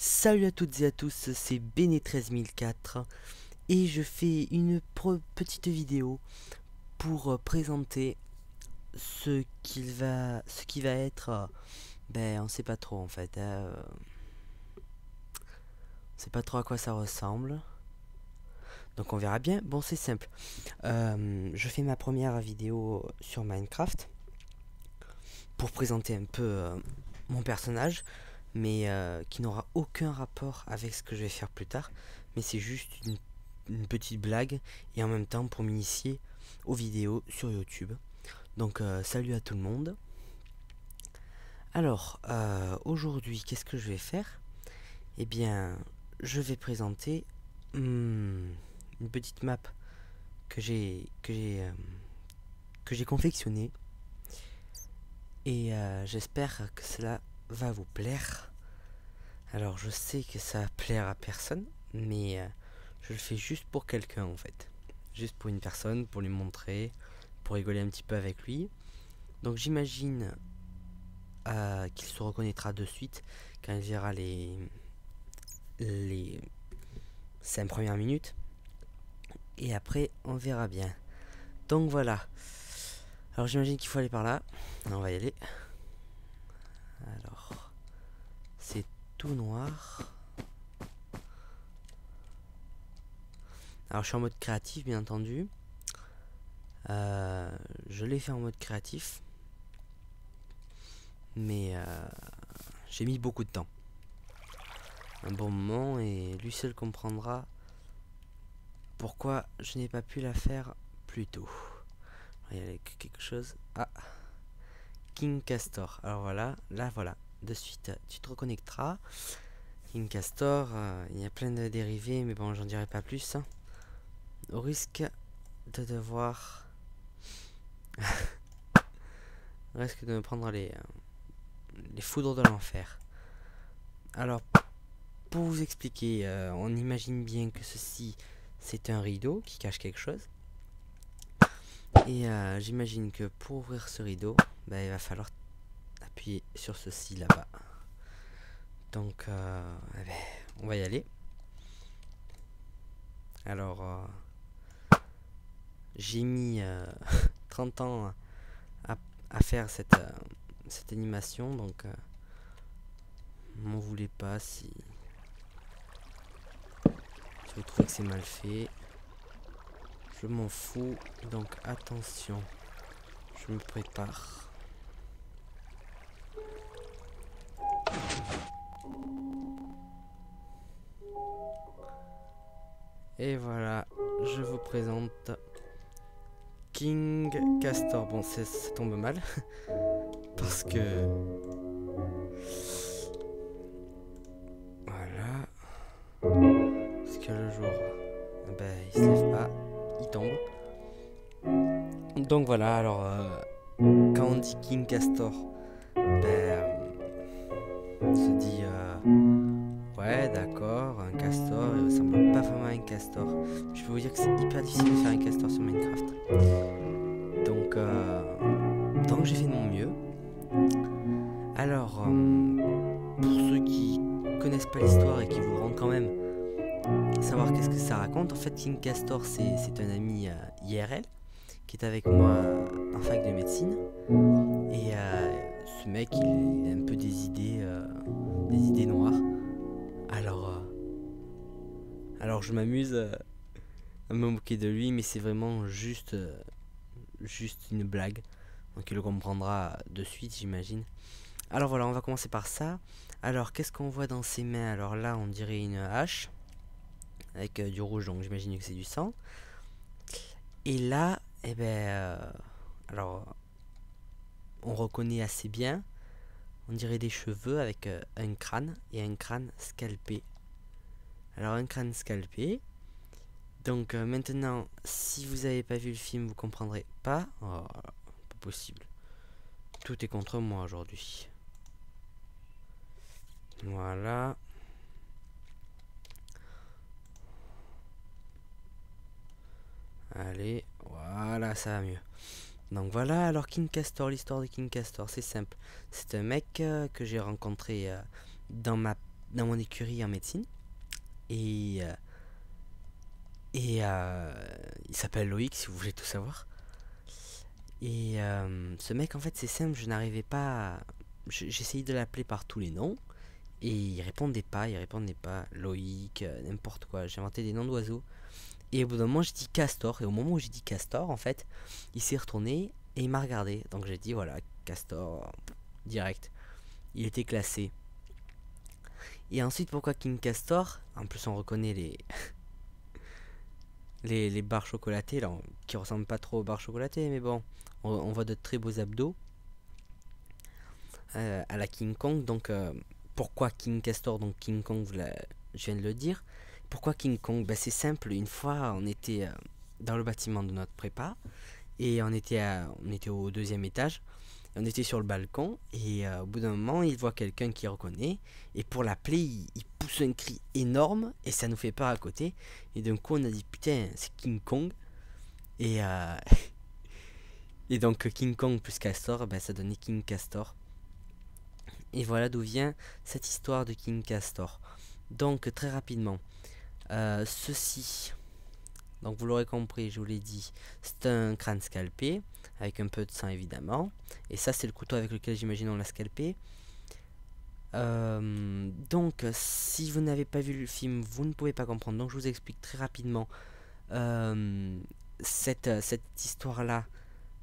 Salut à toutes et à tous, c'est Bene13004 et je fais une petite vidéo pour présenter ce qui va être, on sait pas trop en fait, on sait pas trop à quoi ça ressemble, donc on verra bien. Bon, c'est simple, je fais ma première vidéo sur Minecraft pour présenter un peu mon personnage, mais qui n'aura aucun rapport avec ce que je vais faire plus tard, mais c'est juste une petite blague et en même temps pour m'initier aux vidéos sur YouTube. Donc salut à tout le monde. Alors aujourd'hui, qu'est-ce que je vais faire? Eh bien, je vais présenter une petite map que j'ai confectionnée et j'espère que cela va vous plaire. Alors je sais que ça va plaire à personne, mais je le fais juste pour quelqu'un en fait. Juste pour une personne, pour lui montrer, pour rigoler un petit peu avec lui. Donc j'imagine qu'il se reconnaîtra de suite quand il verra les 5 premières minutes. Et après on verra bien. Donc voilà. Alors j'imagine qu'il faut aller par là. On va y aller. Alors c'est tout noir. Alors je suis en mode créatif bien entendu. Je l'ai fait en mode créatif. Mais j'ai mis beaucoup de temps. Un bon moment et lui seul comprendra pourquoi je n'ai pas pu la faire plus tôt. Il y a quelque chose. Ah, King Castor. Alors voilà, là voilà. De suite, tu te reconnecteras. King Castor, il y a plein de dérivés, mais bon, j'en dirai pas plus. Hein. Au risque de devoir... Au risque de me prendre les foudres de l'enfer. Alors, pour vous expliquer, on imagine bien que ceci, c'est un rideau qui cache quelque chose. Et j'imagine que pour ouvrir ce rideau, il va falloir appuyer sur ceci là-bas. Donc, on va y aller. Alors, j'ai mis 30 ans à faire cette animation, donc m'en voulez pas si vous trouvez que c'est mal fait. Je m'en fous, donc attention, je me prépare. Et voilà, je vous présente King Castor. Bon, ça tombe mal, parce que... Voilà. Parce que le jour, il se lève pas, il tombe. Donc voilà, alors quand on dit King Castor, on se dit ouais d'accord, un castor, il ressemble pas vraiment à un castor. Je peux vous dire que c'est hyper difficile de faire un castor sur Minecraft. Donc j'ai fait de mon mieux. Alors pour ceux qui connaissent pas l'histoire et qui voudront quand même savoir qu'est-ce que ça raconte, en fait King Castor c'est un ami IRL qui est avec moi en fac de médecine, et ce mec il a un peu des idées noires. Alors je m'amuse à me moquer de lui, mais c'est vraiment juste une blague, donc il le comprendra de suite j'imagine. Alors voilà, on va commencer par ça. Alors qu'est-ce qu'on voit dans ses mains? Alors là on dirait une hache avec du rouge, donc j'imagine que c'est du sang. Et là, alors, on reconnaît assez bien, on dirait des cheveux avec un crâne et un crâne scalpé. Alors un crâne scalpé. Donc maintenant, si vous n'avez pas vu le film, vous comprendrez pas. Oh, pas possible. Tout est contre moi aujourd'hui. Voilà. Allez, voilà, ça va mieux. Donc voilà, alors King Castor, l'histoire de King Castor, c'est simple. C'est un mec que j'ai rencontré dans ma dans mon écurie en médecine. Et, il s'appelle Loïc, si vous voulez tout savoir. Et ce mec, en fait, c'est simple, je n'arrivais pas j'essayais de l'appeler par tous les noms. Et il répondait pas. Loïc, n'importe quoi. J'ai inventé des noms d'oiseaux. Et au bout d'un moment, j'ai dit Castor. Et au moment où j'ai dit Castor, en fait, il s'est retourné et il m'a regardé. Donc j'ai dit, voilà, Castor, direct. Il était classé. Et ensuite, pourquoi King Castor? En plus, on reconnaît les barres chocolatées, là, qui ressemblent pas trop aux barres chocolatées, mais bon, on voit de très beaux abdos à la King Kong. Donc, pourquoi King Castor? Donc, King Kong, je viens de le dire. Pourquoi King Kong? Ben, c'est simple. Une fois, on était dans le bâtiment de notre prépa et on était au 2e étage. On était sur le balcon et au bout d'un moment, il voit quelqu'un qu'il reconnaît et pour l'appeler, il pousse un cri énorme et ça nous fait peur à côté. Et d'un coup, on a dit putain, c'est King Kong. Et, et donc King Kong plus Castor, ben, ça donnait King Castor. Et voilà d'où vient cette histoire de King Castor. Donc très rapidement, ceci, donc vous l'aurez compris, je vous l'ai dit, c'est un crâne scalpé, avec un peu de sang évidemment. Et ça c'est le couteau avec lequel j'imagine on l'a scalpé. Donc si vous n'avez pas vu le film, vous ne pouvez pas comprendre. Donc je vous explique très rapidement cette histoire-là,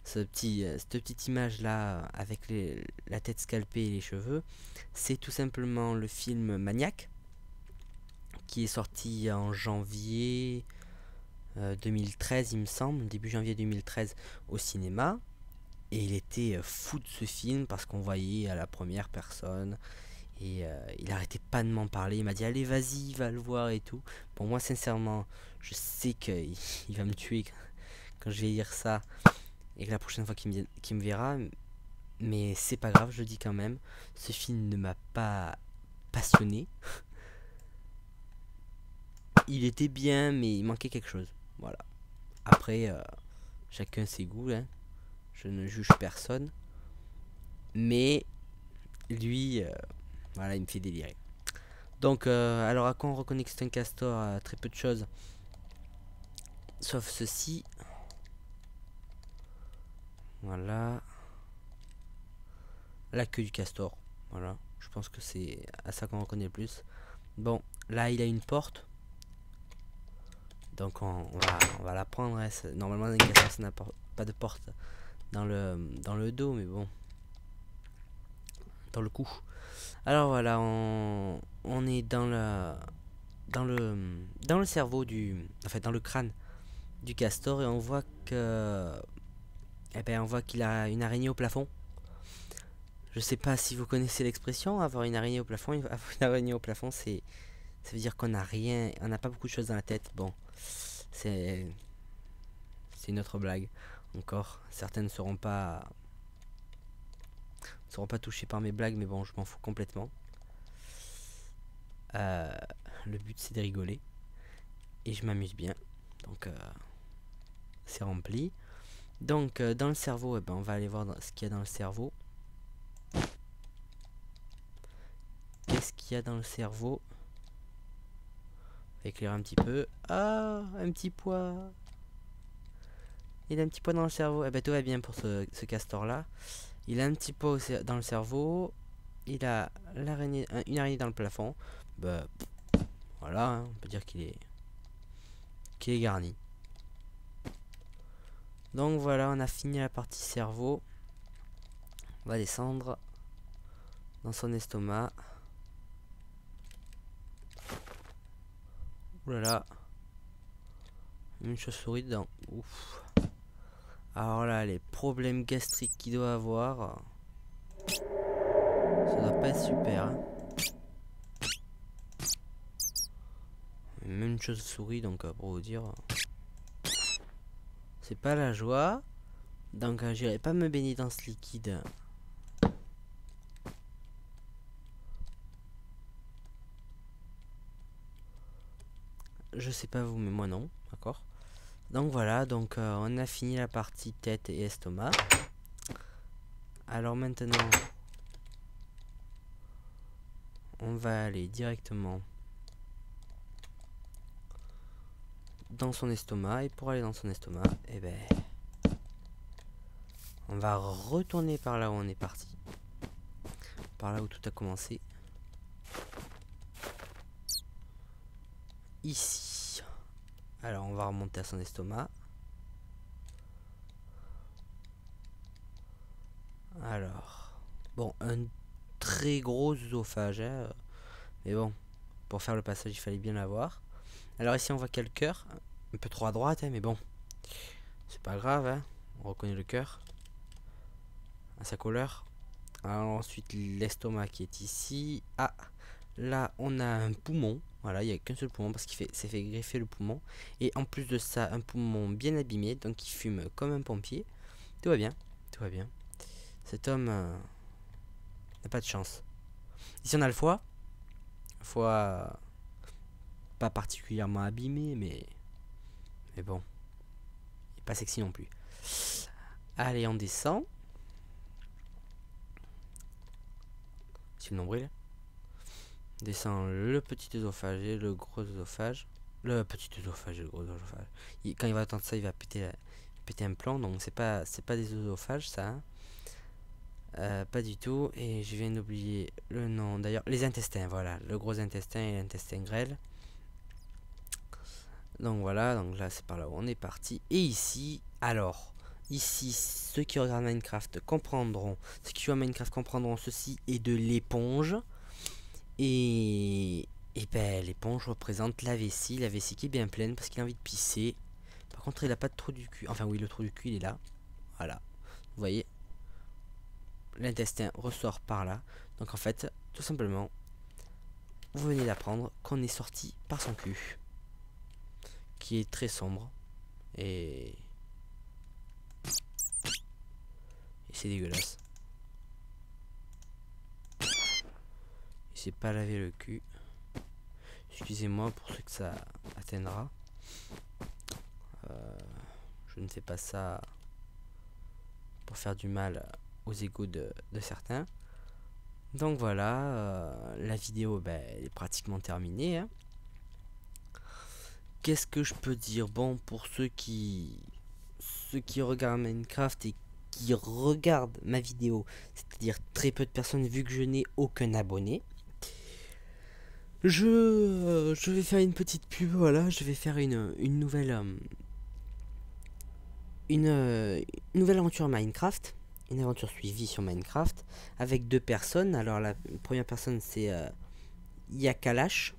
cette petite image-là avec la tête scalpée et les cheveux. C'est tout simplement le film Maniac, qui est sorti en janvier 2013, il me semble, début janvier 2013 au cinéma. Et il était fou de ce film parce qu'on voyait à la première personne. Et il arrêtait pas de m'en parler. Il m'a dit allez vas-y, va le voir et tout. Bon moi sincèrement, je sais qu'il va me tuer quand je vais dire ça. Et que la prochaine fois qu'il me verra. Mais c'est pas grave, je le dis quand même. Ce film ne m'a pas passionné. Il était bien, mais il manquait quelque chose. Voilà. Après, chacun ses goûts, hein. Je ne juge personne. Mais lui, voilà, il me fait délirer. Donc, alors à quoi on reconnaît que c'est un castor? Très peu de choses. Sauf ceci. Voilà. La queue du castor. Voilà. Je pense que c'est à ça qu'on reconnaît le plus. Bon, là il a une porte. Donc on va la prendre. Hein. Normalement un castor ça n'a pas de porte dans le dos, mais bon. Dans le cou. Alors voilà, on est dans le cerveau enfin dans le crâne du castor et on voit que on voit qu'il a une araignée au plafond. Je sais pas si vous connaissez l'expression avoir une araignée au plafond. Avoir une araignée au plafond, ça veut dire qu'on n'a rien, on n'a pas beaucoup de choses dans la tête. Bon, c'est une autre blague. Encore, certaines ne seront pas touchées par mes blagues, mais bon, je m'en fous complètement. Le but c'est de rigoler et je m'amuse bien, donc c'est rempli. Donc dans le cerveau, on va aller voir ce qu'il y a dans le cerveau. Qu'est-ce qu'il y a dans le cerveau? Éclairer un petit peu. Ah, un petit poids. Il a un petit poids dans le cerveau. Tout va bien pour ce castor là. Il a un petit poids dans le cerveau. Il a une araignée dans le plafond. Voilà, hein, on peut dire qu'il est garni. Donc voilà, on a fini la partie cerveau. On va descendre dans son estomac. Oulala. Une chauve-souris dedans. Ouf. Alors là, les problèmes gastriques qu'il doit avoir, ça doit pas être super. Hein. Même une chauve-souris, donc pour vous dire, c'est pas la joie. Donc j'irai pas me baigner dans ce liquide. Je sais pas vous, mais moi non, d'accord. Donc voilà, donc on a fini la partie tête et estomac. Alors maintenant, on va aller directement dans son estomac. Et pour aller dans son estomac, eh ben, on va retourner par là où on est parti. Par là où tout a commencé. Ici. Alors on va remonter à son estomac. Alors. Bon, un très gros œsophage. Hein, mais bon, pour faire le passage, il fallait bien l'avoir. Alors ici on voit qu'il y a le cœur. Un peu trop à droite, hein, mais bon. C'est pas grave, hein. On reconnaît le cœur. À sa couleur. Alors ensuite l'estomac qui est ici. Ah, là on a un poumon. Voilà, il n'y a qu'un seul poumon parce qu'il s'est fait greffer le poumon. Et en plus de ça, un poumon bien abîmé. Donc il fume comme un pompier. Tout va bien, tout va bien. Cet homme n'a pas de chance. Ici on a le foie. Foie pas particulièrement abîmé, mais bon. Il est pas sexy non plus. Allez, on descend. C'est le nombril. Descend le petit œsophage et le gros œsophage. Le petit œsophage et le gros œsophage. Quand il va attendre ça, il va péter un plomb. Donc c'est pas des œsophages ça. Hein. Pas du tout. Et je viens d'oublier le nom. D'ailleurs, les intestins. Voilà, le gros intestin et l'intestin grêle. Donc voilà. Donc là, c'est par là où on est parti. Et ici, alors. Ici, ceux qui regardent Minecraft comprendront. Ceux qui jouent à Minecraft comprendront ceci est de l'éponge. Et ben, l'éponge représente la vessie qui est bien pleine parce qu'il a envie de pisser. Par contre, il n'a pas de trou du cul. Enfin, oui, le trou du cul, il est là. Voilà. Vous voyez, l'intestin ressort par là. Donc, en fait, tout simplement, vous venez d'apprendre qu'on est sorti par son cul. Qui est très sombre. Et c'est dégueulasse. Il s'est pas lavé le cul. Excusez-moi pour ceux que ça atteindra. Je ne fais pas ça pour faire du mal aux égos de certains. Donc voilà, la vidéo ben, elle est pratiquement terminée. Hein. Qu'est-ce que je peux dire? Bon, pour ceux qui regardent Minecraft et qui regardent ma vidéo, c'est-à-dire très peu de personnes vu que je n'ai aucun abonné. Je vais faire une petite pub, voilà, je vais faire une nouvelle nouvelle aventure Minecraft, une aventure suivie sur Minecraft avec deux personnes. Alors la première personne c'est Yakalash,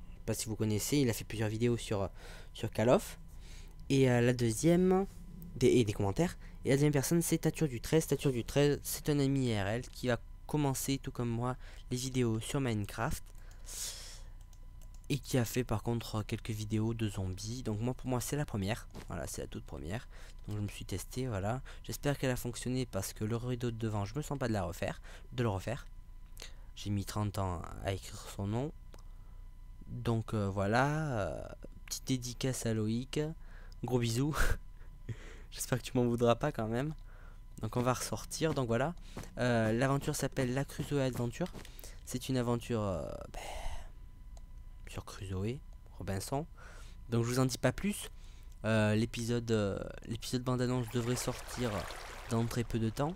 je sais pas si vous connaissez, il a fait plusieurs vidéos sur Call of. Et la deuxième des commentaires. Et la deuxième personne c'est Tature du 13. Tature du 13 c'est un ami IRL qui a commencé tout comme moi les vidéos sur Minecraft. Et qui a fait par contre quelques vidéos de zombies. Donc moi pour moi c'est la première. Voilà, c'est la toute première. Donc je me suis testé, voilà. J'espère qu'elle a fonctionné parce que le rideau de devant, je me sens pas de le refaire. J'ai mis 30 ans à écrire son nom. Donc voilà. Petite dédicace à Loïc. Gros bisous. J'espère que tu m'en voudras pas quand même. Donc on va ressortir. Donc voilà. L'aventure s'appelle La Crusoe Adventure. C'est une aventure sur Crusoe, Robinson. Donc je vous en dis pas plus. L'épisode bande-annonce devrait sortir dans très peu de temps.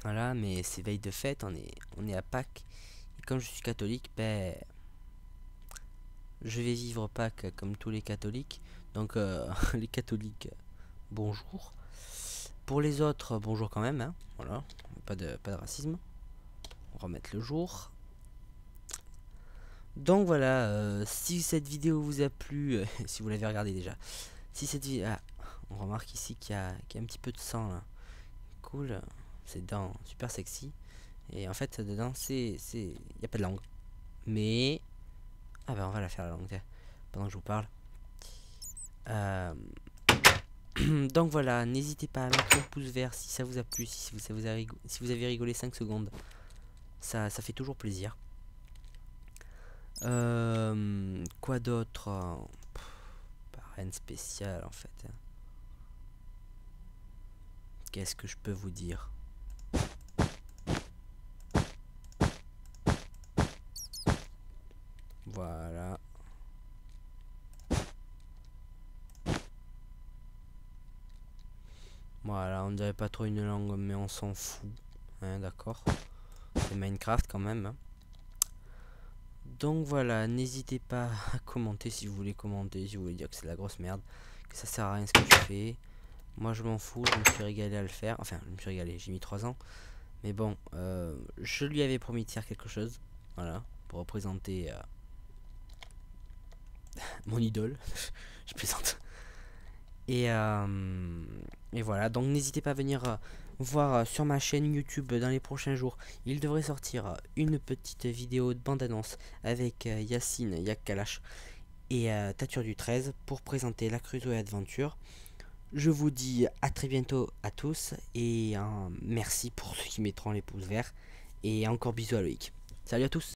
Voilà, mais c'est veille de fête, on est à Pâques. Et comme je suis catholique, ben je vais vivre Pâques comme tous les catholiques. Donc les catholiques, bonjour. Pour les autres, bonjour quand même. Hein. Voilà, pas de racisme. On va remettre le jour. Donc voilà, si cette vidéo vous a plu, si vous l'avez regardé déjà, si cette vidéo, on remarque ici qu'il y a un petit peu de sang là, cool, c'est dents super sexy, et en fait dedans il n'y a pas de langue, mais, ah ben on va la faire la langue, pendant que je vous parle. Donc voilà, n'hésitez pas à mettre un pouce vert si ça vous a plu, si vous avez rigolé 5 secondes, ça fait toujours plaisir. Quoi d'autre? Rien de spécial en fait. Qu'est-ce que je peux vous dire? Voilà. Voilà, on dirait pas trop une langue, mais on s'en fout. Hein, d'accord. C'est Minecraft quand même. Hein. Donc voilà, n'hésitez pas à commenter si vous voulez commenter, si vous voulez dire que c'est de la grosse merde, que ça sert à rien ce que je fais. Moi je m'en fous, je me suis régalé à le faire. Enfin, je me suis régalé, j'ai mis 3 ans. Mais bon, je lui avais promis de faire quelque chose. Voilà, pour représenter mon idole. Je plaisante. Et voilà, donc n'hésitez pas à venir voir sur ma chaîne YouTube dans les prochains jours. Il devrait sortir une petite vidéo de bande-annonce avec Yacine, Yakkalash et Tature du 13 pour présenter la Crusoe Adventure. Je vous dis à très bientôt à tous et merci pour ceux qui mettront les pouces verts. Et encore bisous à Loïc. Salut à tous.